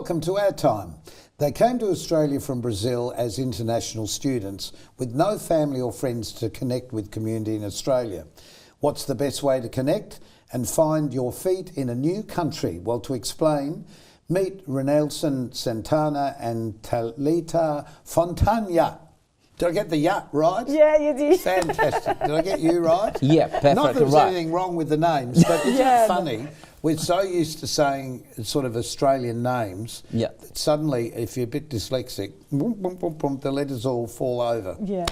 Welcome to Our Time. They came to Australia from Brazil as international students with no family or friends to connect with community in Australia. What's the best way to connect and find your feet in a new country? Well, to explain, meet Ranieson, Santana and Talita Fontainha. Did I get the "ya" right? Yeah, you did. Fantastic. Did I get you right? Yeah, perfect. Not that there's right. anything wrong with the names, but isn't it funny? We're so used to saying sort of Australian names that suddenly, if you're a bit dyslexic, boom, boom, boom, boom, the letters all fall over. Yeah.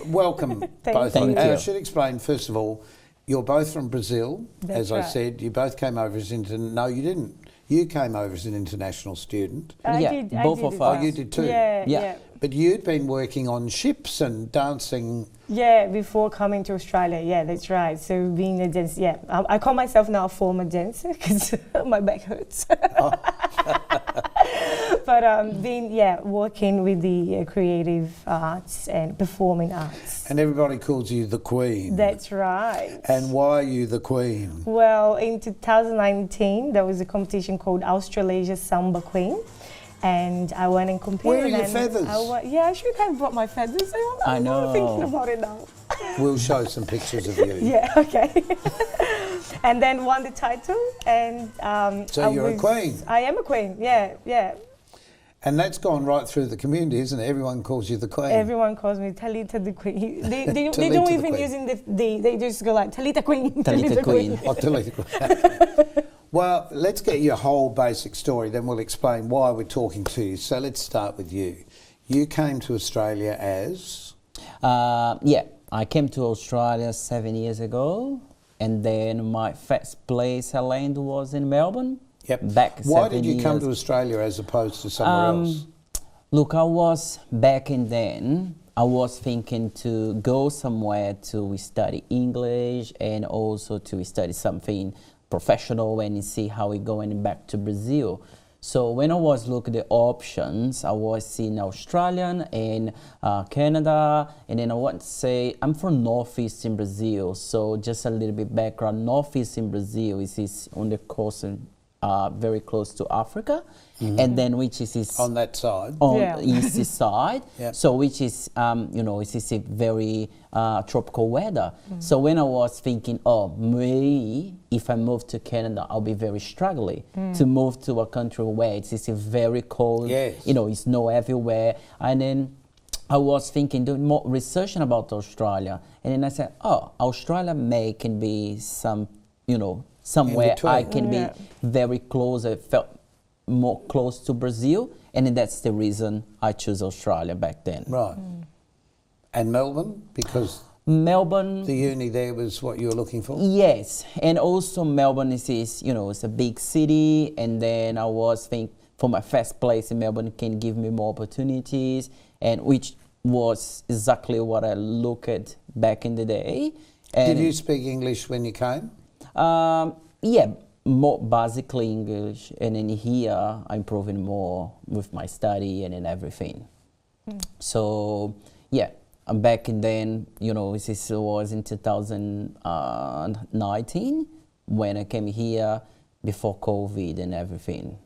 Welcome, both. Thank you. I should explain, first of all, you're both from Brazil. That's as I said, you both came over as No, you didn't. You came over as an international student. I Yeah, did, both I did of as us. well. Oh, you did too? Yeah. But you'd been working on ships and dancing. Yeah, before coming to Australia. Yeah, that's right. So being a dancer, I call myself now a former dancer because my back hurts. But working with the creative arts and performing arts. And everybody calls you the Queen. That's right. And why are you the Queen? Well, in 2019, there was a competition called Australasia Samba Queen. And I went and competed. Where are your feathers? I should have brought my feathers. I know. I'm thinking about it now. We'll show some pictures of you. Yeah, okay. And then won the title. And So you're a queen. I am a queen. Yeah. And that's gone right through the community, isn't it? Everyone calls you the Queen. Everyone calls me Talita the Queen. They Talita don't the even Queen. using the. They just go like Talita Queen. Talita Queen. Oh, Talita Queen. Well, let's get your whole basic story, then we'll explain why we're talking to you. So let's start with you. You came to Australia as? I came to Australia 7 years ago, and then my first place I landed was in Melbourne. Yep. Back Why 7 did you years. come to Australia as opposed to somewhere else? Look, I was back in then. I was thinking to go somewhere to study English and also to study something professional and see how we going back to Brazil. So when I was looking at the options, I was seeing Australian and Canada, and then I want to say I'm from Northeast in Brazil. So just a little bit background: Northeast in Brazil is on the coast and very close to Africa, and then which is On that side. on the east side. Yeah. So which is it is a very tropical weather. So when I was thinking, maybe if I move to Canada, I'll be very struggling to move to a country where it is very cold. Yes. It's snow everywhere, and then I was thinking, doing more research about Australia, and then I said, Australia can be somewhere I can be very close. I felt more close to Brazil, and that's the reason I chose Australia back then. Right. And Melbourne, because Melbourne, the uni there was what you were looking for? yes, and also Melbourne is it's a big city, and then I was thinking for my first place in Melbourne can give me more opportunities, and which was exactly what I looked at back in the day. And Did you speak English when you came? More basically English, and in here I'm improving more with my study and in everything. So I'm back in then, this was in 2019 when I came here before COVID and everything.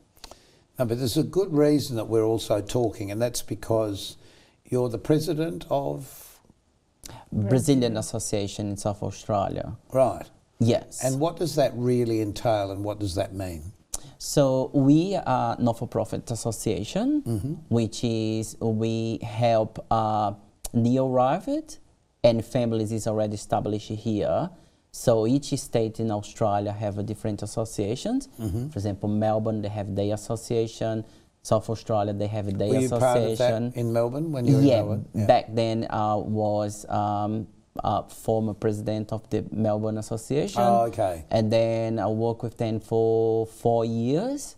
No, but there's a good reason that we're also talking, and that's because you're the president of? Brazilian Association in South Australia. Right. Yes. And what does that really entail, and what does that mean? So we are not-for-profit association, which is we help neo-arrived and families is already established here. So each state in Australia have a different associations. For example, Melbourne, they have their association. South Australia, they have their association. Were you part of that in Melbourne when you were in Melbourne? Yeah, back then I was former president of the Melbourne Association. Oh, okay. And then I worked with them for 4 years.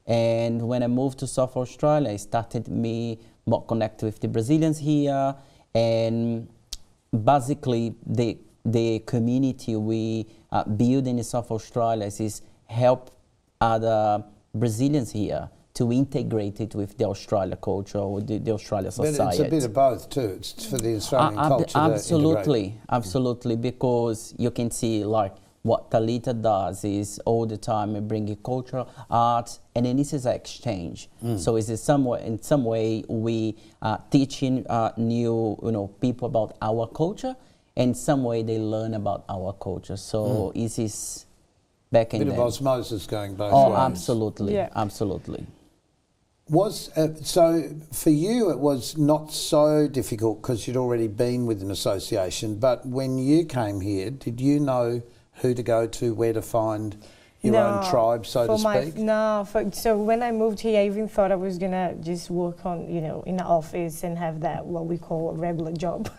And when I moved to South Australia, it started me more connected with the Brazilians here. And basically, the community we build in South Australia is help other Brazilians here to integrate it with the Australia culture or the Australia society. But it's a bit of both too. It's for the Australian culture. Absolutely, because you can see like what Talita does is all the time bringing cultural art, and then this is an exchange. So it's in some way we teaching new people about our culture, and some way they learn about our culture. So it is back in bit there. of osmosis going both Oh, ways. absolutely, Yeah. absolutely. Was so for you it was not so difficult because you'd already been with an association, but when you came here, did you know who to go to, where to find your own tribe, so to speak? So when I moved here, I even thought I was gonna just work on, in the office and have that what we call a regular job.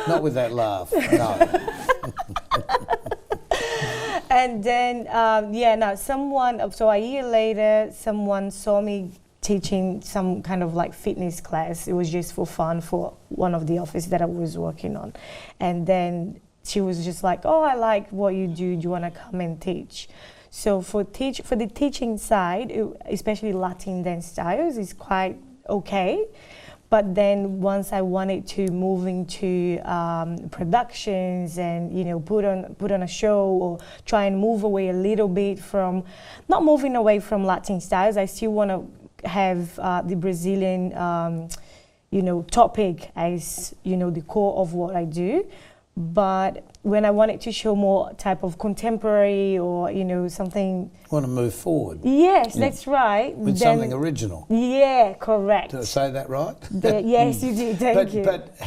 Not with that laugh, no. And then, so a year later, someone saw me teaching some kind of like fitness class. It was just for fun for one of the offices that I was working on. And then she was just like, oh, I like what you do. Do you want to come and teach? So for the teaching side, especially Latin dance styles, is quite okay. But then once I wanted to move into productions and put on a show or try and move away a little bit from, not moving away from Latin styles, I still want to have the Brazilian topic as the core of what I do. But when I wanted to show more type of contemporary or something, Want to move forward yes, that's right. with then, something original. Yeah, correct. Did I say that right? Yes, you did. Thank you. But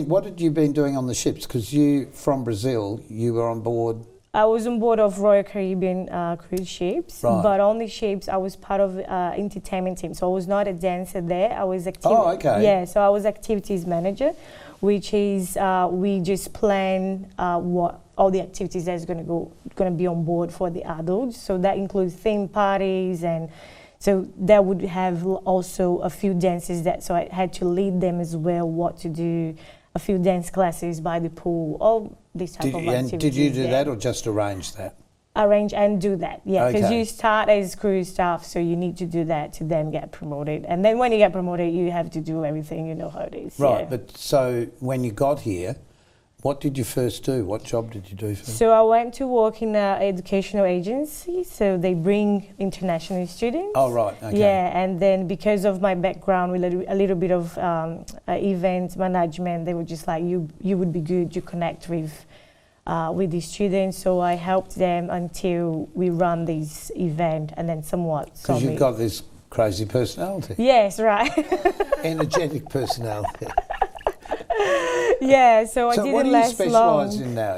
what had you been doing on the ships? Because you, from Brazil, you were on board. I was on board of Royal Caribbean cruise ships, Right. but on the ships I was part of entertainment team. So I was not a dancer there. I was Oh, okay. Yeah, so I was activities manager, which is we just plan what all the activities that's going to be on board for the adults. So that includes theme parties, and so that would have also a few dances so I had to lead them as well, what to do, a few dance classes by the pool, all this type of activities. And did you do that or just arrange that? Arrange and do that, yeah, because Okay. you start as crew staff, so you need to do that to then get promoted. And then when you get promoted, you have to do everything, you know how it is. Right, yeah. but so when you got here, what did you first do? What job did you do first? So I went to work in an educational agency, so they bring international students. Oh, right, okay. Yeah, and then because of my background with a little bit of event management, they were just like, you would be good to connect with the students. So I helped them until we run this event, and then somewhat. Because you've got this crazy personality. Yes, right. Energetic personality. Yeah, so I So didn't what do you last specialise long. in now?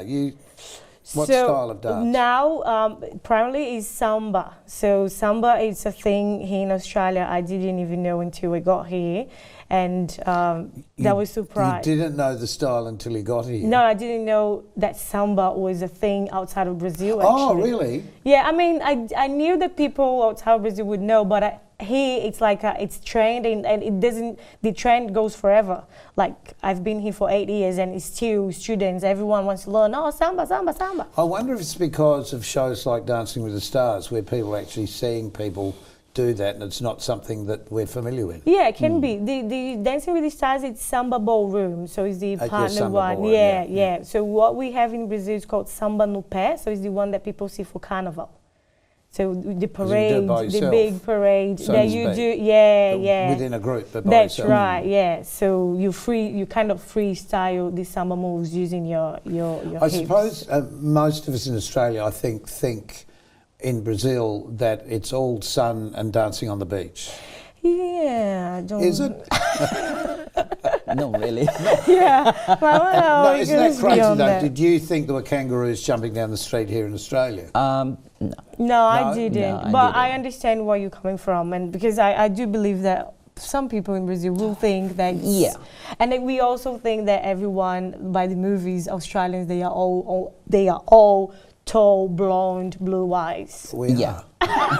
What So style of dance? Now, primarily is samba. So samba is a thing here in Australia. I didn't even know until I got here, and that was surprised. You didn't know the style until you got here? No, I didn't know that samba was a thing outside of Brazil. Oh, Actually. really? Yeah, I mean, I knew that people outside of Brazil would know, but here it's like it's trend, and it doesn't. The trend goes forever. Like I've been here for 8 years, and it's still students. Everyone wants to learn. Oh, samba, samba, samba. I wonder if it's because of shows like Dancing with the Stars, where people are actually seeing people do that, and it's not something that we're familiar with. Yeah, it can be. The Dancing with the Stars, it's samba ballroom, so it's the partner samba one. ballroom, Yeah. So what we have in Brazil is called samba no pé, so it's the one that people see for carnival. So the parade, by the yourself, big parade so that to you speak. do, yeah. Within a group, but by That's yourself. right, yeah. So you kind of freestyle the samba moves using your I hips. suppose most of us in Australia, I think in Brazil that it's all sun and dancing on the beach. Yeah, I don't. Is it? No, really. Yeah. Well, No, it isn't that goes crazy beyond though? that. Did you think there were kangaroos jumping down the street here in Australia? No. No, I No? didn't. No, I but I didn't. understand where you're coming from, and because I do believe that some people in Brazil will think that. Yeah. And then we also think that everyone by the movies, Australians, they are all tall, blonde, blue eyes. We Yeah. are.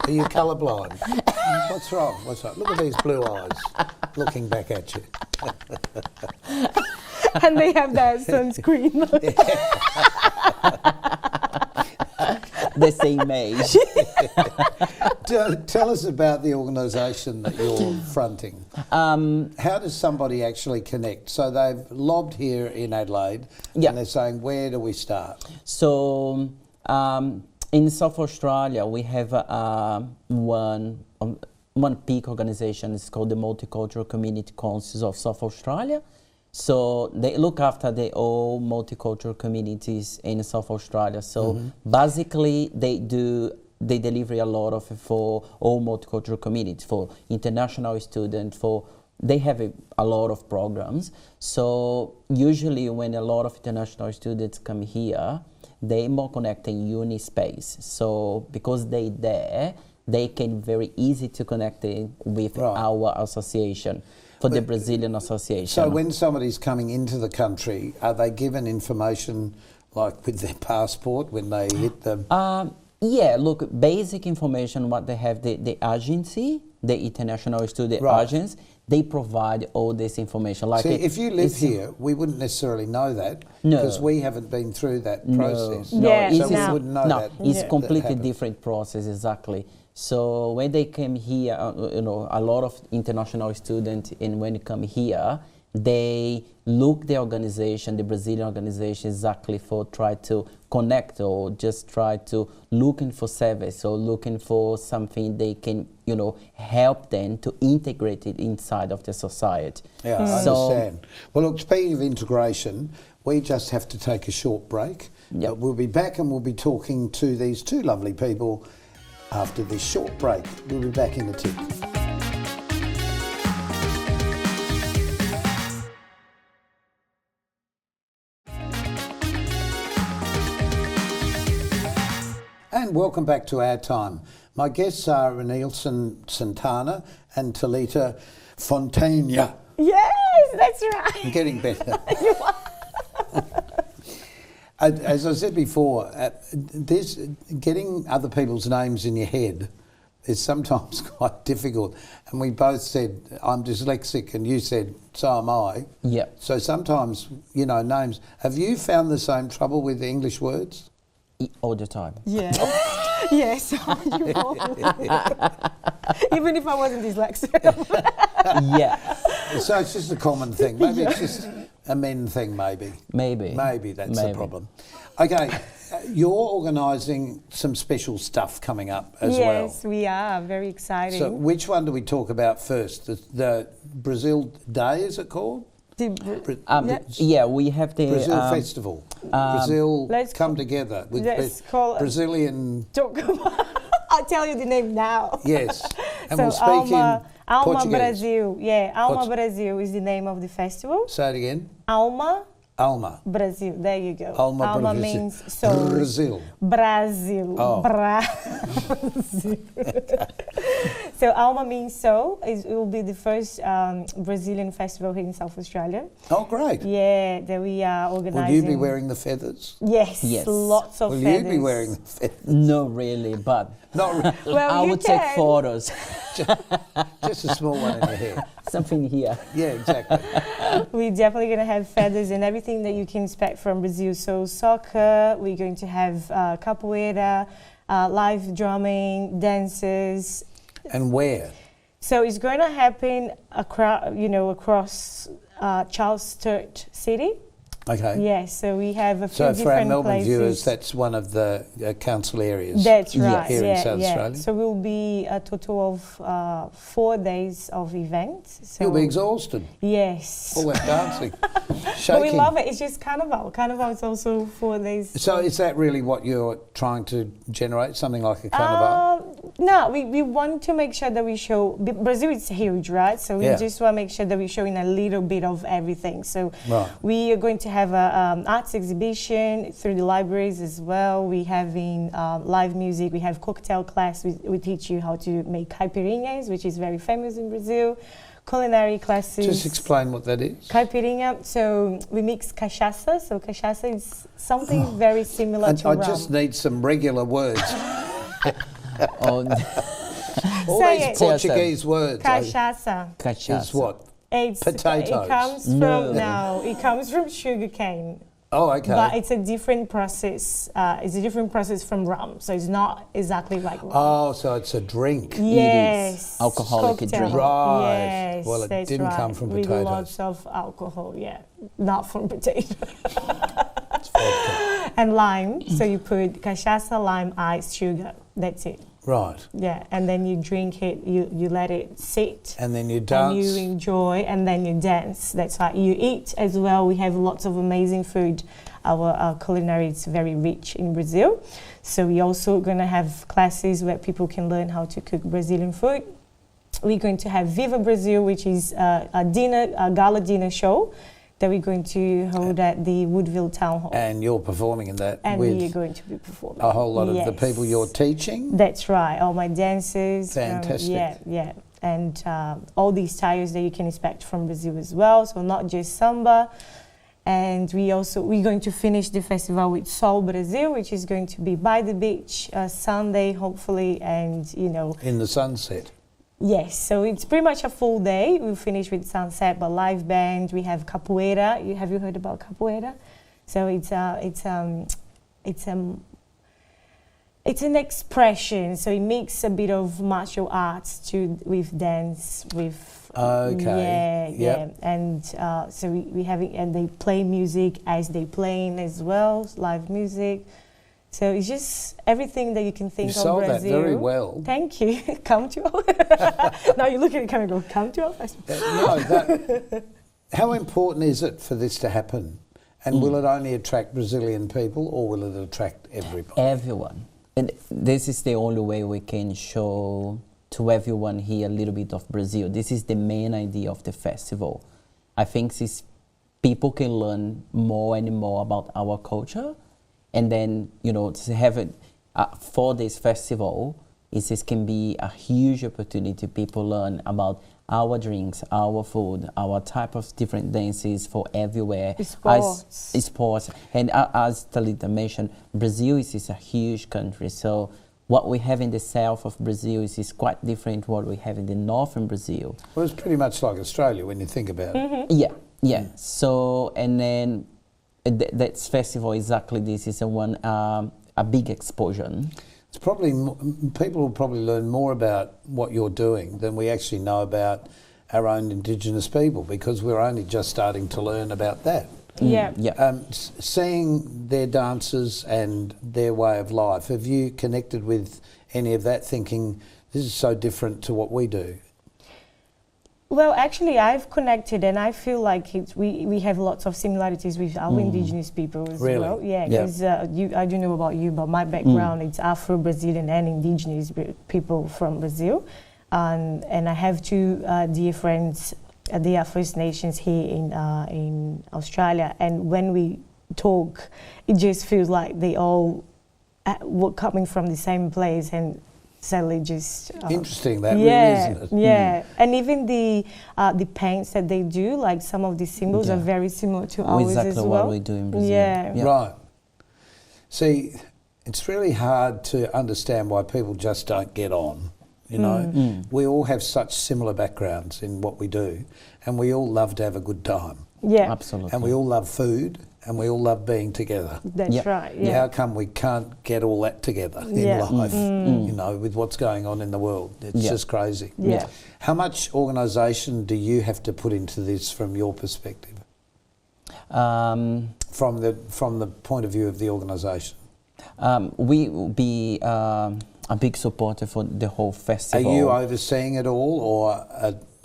Are you colourblind? What's wrong? Look at these blue eyes looking back at you. And they have that sunscreen. The same age. Tell us about the organisation that you're fronting. How does somebody actually connect? So they've lobbed here in Adelaide, Yeah. and they're saying, where do we start? So in South Australia, we have one big organisation. It's called the Multicultural Community Councils of South Australia. So they look after the all multicultural communities in South Australia. So basically, they deliver a lot of for all multicultural communities, for international students, they have a lot of programs. So usually when a lot of international students come here, they more connect in uni space. So because they there, they can very easy to connect in with our association, for the Brazilian association. So when somebody's coming into the country, are they given information like with their passport when they hit the... Yeah, look, basic information, what they have, the agency, the international student agents, they provide all this information. Like See, if you live here, we wouldn't necessarily know that because we haven't been through that process. No, Yeah, so we wouldn't know that. It's completely different process, exactly. So when they came here, a lot of international students, and when they come here, they look the organization, the Brazilian organization, exactly for try to connect or just try to looking for service or looking for something they can, help them to integrate it inside of the society. Yeah, I understand. Well, look, speaking of integration, we just have to take a short break. Yep. We'll be back and we'll be talking to these two lovely people after this short break. We'll be back in a tick. And welcome back to Our Time. My guests are Ranieson, Santana and Talita, Fontainha. Yes, that's right. I'm getting better. As I said before, getting other people's names in your head is sometimes quite difficult. And we both said, I'm dyslexic, and you said, so am I. Yeah. So sometimes, names. Have you found the same trouble with English words? All the time. Yes. Yes. Even if I wasn't dyslexic. Yeah. So it's just a common thing. Maybe it's just a men thing, maybe. Maybe that's the problem. Okay, you're organising some special stuff coming up as well. Yes, we are. Very exciting. So which one do we talk about first? The Brazil Day, is it called? Yeah, we have the Brazil Festival. Brazil come together with Brazilian... I'll tell you the name now. Yes, and we'll speak in Alma Portuguese. Brazil. Yeah, Alma Brazil is the name of the festival. Say it again. Alma Brazil. There you go. Alma Brazil. means soul. Brazil. Oh. Brazil. So Alma means soul. It will be the first Brazilian festival here in South Australia. Oh, great. Yeah, that we are organising. Will you be wearing the feathers? Yes. Lots of feathers. Will you be wearing the feathers? No, really, but Not really. Well, I would take photos. Just a small one in your hair. Something here. Yeah, exactly. We're definitely going to have feathers and everything that you can expect from Brazil. So soccer, we're going to have capoeira, live drumming, dances. And where? So it's going to happen across Charles Sturt City. Okay. Yes, so we have a few So different for our Melbourne places. viewers, that's one of the council areas. That's right. Here in South Australia. So we'll be a total of 4 days of events. So You'll be exhausted. Yes. All that dancing, But shaking. we love it. It's just carnival. Carnival is also 4 days. So is that really what you're trying to generate? Something like a carnival? No, we want to make sure that we show. Brazil is huge, right? So we just want to make sure that we're showing a little bit of everything. So we are going to have a arts exhibition through the libraries as well. We're having live music. We have cocktail class. We teach you how to make caipirinhas, which is very famous in Brazil. Culinary classes. Just explain what that is. Caipirinha. So we mix cachaça. So cachaça is something very similar to rum. I just need some regular words. All these Portuguese words. Cachaça. Is what? It's, Potatoes. It comes from it comes from sugarcane. Oh, okay. But it's a different process. It's a different process from rum, so it's not exactly like rum. Oh, so it's a drink. Yes. Alcoholic Cocktail. drink. Right. Yes, Well, it that's didn't right. come from With potatoes. lots of alcohol, yeah. Not from potato. It's vodka. And lime. So you put cachaça, lime, ice, sugar. That's it. Right. Yeah. And then you drink it, you let it sit. And then you And dance. you enjoy, and then you dance. That's right. You eat as well. We have lots of amazing food. Our culinary is very rich in Brazil. So we also going to have classes where people can learn how to cook Brazilian food. We're going to have Viva Brazil, which is a gala dinner show that we're going to hold at the Woodville Town Hall. And you're performing in that And with we are going to be performing. a whole lot of the Yes. people you're teaching. That's right. All my dancers. Fantastic. Yeah. And all these styles that you can expect from Brazil as well. So not just samba. And we're going to finish the festival with Sol Brazil, which is going to be by the beach Sunday, hopefully, and In the sunset. yes. So it's pretty much a full day. We'll finish with sunset, but live band. We have capoeira. Have you heard about capoeira? So it's an expression. So it mixes a bit of martial arts with dance with. Okay. Yeah. And so we have it, and they play music as they playing as well, live music. So it's just everything that you can think You of sold that Brazil. very well. Thank you. Come to our. Now you look at the camera and go, come to our festival. How important is it for this to happen? And will it only attract Brazilian people, or will it attract everybody? Everyone. And this is the only way we can show to everyone here a little bit of Brazil. This is the main idea of the festival. I think people can learn more and more about our culture, and then to have it for this festival, this can be a huge opportunity. People learn about our drinks, our food, our type of different dances for everywhere. Sports. And as Talita mentioned, Brazil is a huge country, so what we have in the south of Brazil is quite different what we have in the northern Brazil. Well, it's pretty much like Australia when you think about it. Yeah. So, and then that festival exactly this is a big exposure. It's probably people will probably learn more about what you're doing than we actually know about our own Indigenous people, because we're only just starting to learn about that. Yeah. Seeing their dances and their way of life, have you connected with any of that, thinking this is so different to what we do? Well, actually, I've connected, and I feel like we have lots of similarities with our Indigenous people as well. Yeah, because I don't know about you, but my background is Afro-Brazilian and Indigenous people from Brazil, and I have two dear friends. They are First Nations here in Australia, and when we talk, it just feels like they all were coming from the same place, and sadly just interesting that really, isn't it? Yeah, and even the paints that they do, like some of the symbols are very similar to ours exactly as well. what we do in Brazil. Yeah. Right. See, it's really hard to understand why people just don't get on. We all have such similar backgrounds in what we do, and we all love to have a good time. Yeah, Absolutely. And we all love food, and we all love being together. that's right. Yeah. How come we can't get all that together in life, with what's going on in the world? It's just crazy. Yeah. How much organisation do you have to put into this from your perspective? From the point of view of the organisation? We will be a big supporter for the whole festival. Are you overseeing it all, or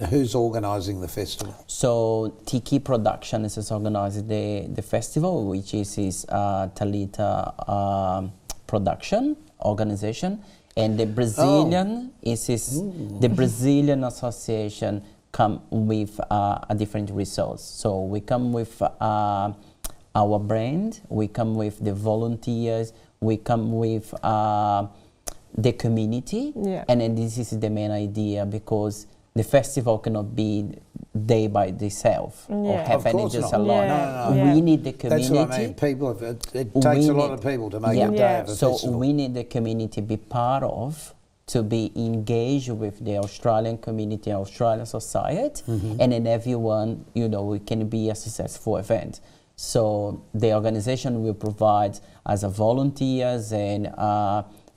who's organising the festival? So Tiki Productions is organising the festival, which is Talita production organization, and the Brazilian the Brazilian association come with a different results. So we come with our brand, we come with the volunteers, we come with the community, and then this is the main idea, because the festival cannot be day by itself or happening just alone. No. We need the community. That's what I mean. People, it takes a lot of people to make a day of a so festival. we need the community be part of, to be engaged with the Australian community, Australian society, and then everyone, we can be a successful event. So the organization will provide as a volunteers and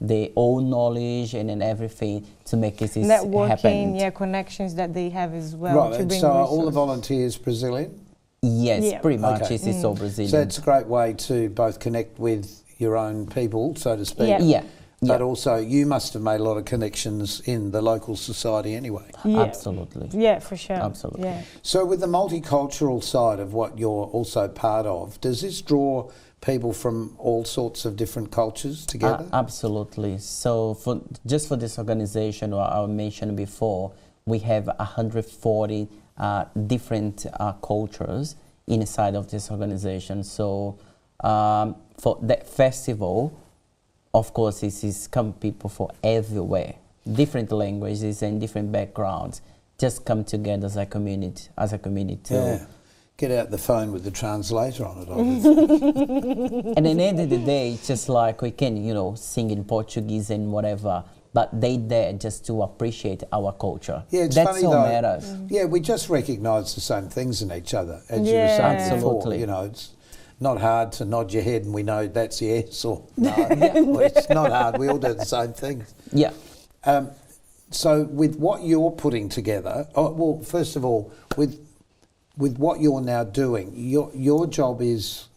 their own knowledge and everything to make this networking, happen. yeah, connections that they have as well. Right, to and bring so are all the resources. volunteers Brazilian? Yes, Yeah. pretty much. Okay. It's all Brazilian. So it's a great way to both connect with your own people, so to speak. Yeah. Yeah. But Yeah. also, you must have made a lot of connections in the local society anyway. Yeah. Absolutely. Yeah, for sure. Absolutely. Yeah. So with the multicultural side of what you're also part of, does this draw people from all sorts of different cultures together? Absolutely. So just for this organization, what I mentioned before, we have 140 different cultures inside of this organization. So for that festival, of course, this is come people from everywhere, different languages and different backgrounds, just come together as a community. Yeah. Get out the phone with the translator on it, obviously. And at the end of the day, it's just like we can, sing in Portuguese and whatever, but they there just to appreciate our culture. Yeah, it's That's funny all though. matters. Yeah, we just recognise the same things in each other, as you were Yeah. saying before. Absolutely. It's not hard to nod your head and we know that's yes or no. Well, it's not hard. We all do the same things. Yeah. So with what you're putting together, well, first of all, with what you're now doing, your job is,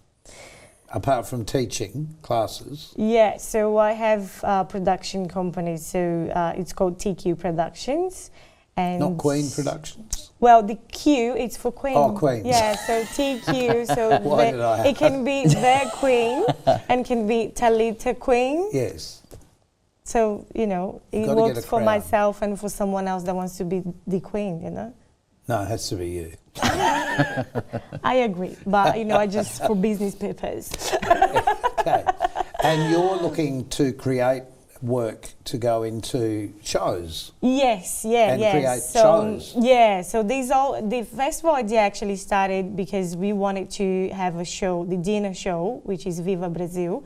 apart from teaching classes. Yeah, so I have a production company, so it's called TQ Productions. And Not Queen Productions. Well, the Q, it's for Queen. Oh, Queen. Yeah, so TQ, so Why did I it can be their Queen and can be Talita Queen. Yes. So, it Gotta get a works for crown. myself and for someone else that wants to be the Queen, No, it has to be you. I agree, but, I just, for business purpose. Okay. And you're looking to create work to go into shows. Yes, And create shows. Yeah, so the festival idea actually started because we wanted to have a show, the dinner show, which is Viva Brazil.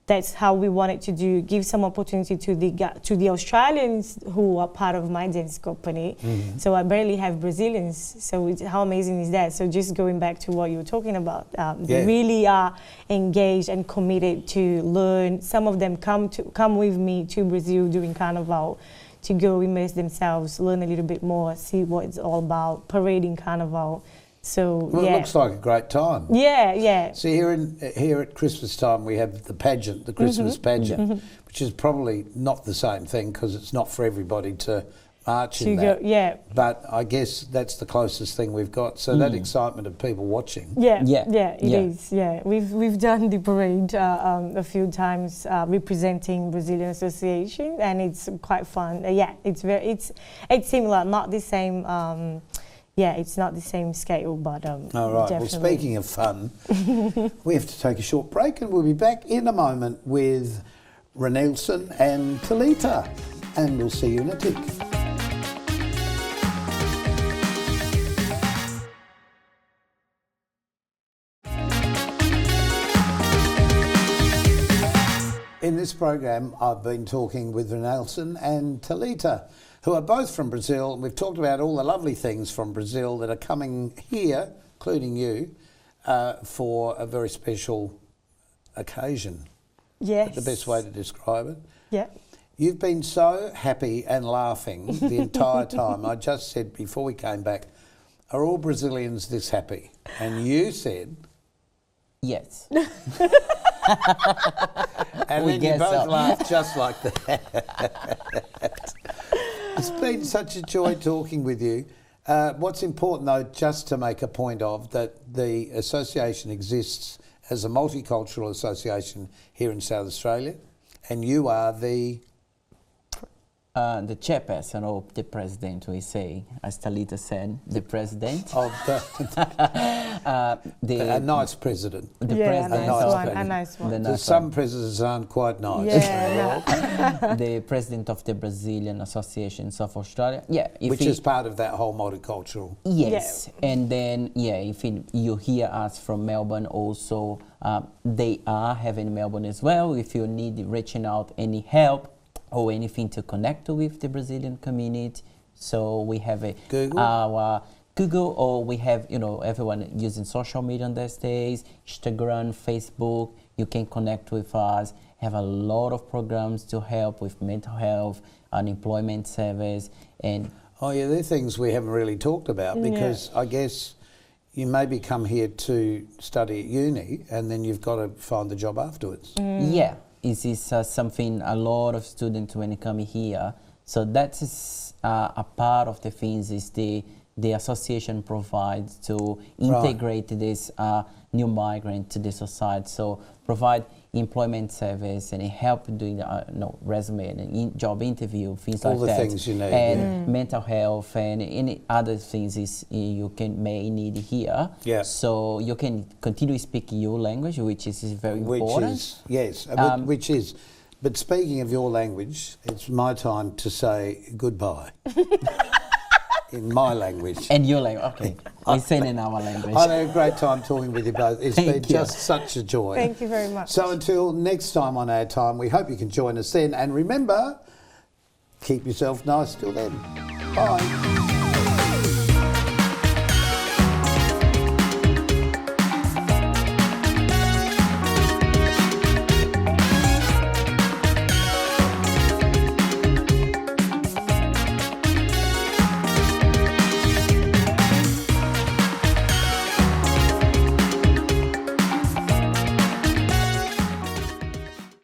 That's how we wanted to give some opportunity to the Australians who are part of my dance company. Mm-hmm. So I barely have Brazilians. So how amazing is that? So just going back to what you were talking about, they really are engaged and committed to learn. Some of them come with me to Brazil during Carnival to go immerse themselves, learn a little bit more, see what it's all about, parading Carnival. So Well, it looks like a great time. Yeah. See, here at Christmas time, we have the pageant, the Christmas pageant, which is probably not the same thing because it's not for everybody to march in that. But I guess that's the closest thing we've got. So that excitement of people watching. It is. Yeah, we've done the parade a few times representing Brazilian Association, and it's quite fun. It's similar, not the same. It's not the same scale, but All right. definitely. Well, speaking of fun, we have to take a short break, and we'll be back in a moment with Ranieson and Talita, and we'll see you in a tick. In this program, I've been talking with Ranieson and Talita, who are both from Brazil. And we've talked about all the lovely things from Brazil that are coming here, including you, for a very special occasion. Yes. The best way to describe it. Yeah. You've been so happy and laughing the entire time. I just said before we came back, are all Brazilians this happy? And you said... Yes. And We then you guess both so. laughed just like that. It's been such a joy talking with you. What's important, though, just to make a point of, that the association exists as a multicultural association here in South Australia, and you are the... The chairperson or the president, we say, as Talita said, the president. of The a nice president. the Yeah, president. a nice one. The Because nice some presidents aren't quite nice. Yeah. the president of the Brazilian Associations of Australia. Yeah, Which is part of that whole multicultural. Yes, and then if you hear us from Melbourne also, they are having Melbourne as well. If you need reaching out any help or anything to connect with the Brazilian community, so we have Google? our Google, or we have, everyone using social media on these days, Instagram, Facebook. You can connect with us. Have a lot of programs to help with mental health, unemployment service, and they're things we haven't really talked about, because I guess you maybe come here to study at uni and then you've got to find the job afterwards. Yeah, this is something a lot of students when they come here. So that is a part of the things is the association provides to integrate this new migrant to the society. So provide employment service and help doing resume and job interview, things all like the that. things you need, and mental health and any other things is you may need here. Yeah. So you can continue speaking your language, which is very important. Which is. But speaking of your language, it's my time to say goodbye. In my language. And your language, okay. We say in our language. I had a great time talking with you both. It's been just such a joy. Thank you very much. So until next time on Our Time, we hope you can join us then. And remember, keep yourself nice till then. Bye.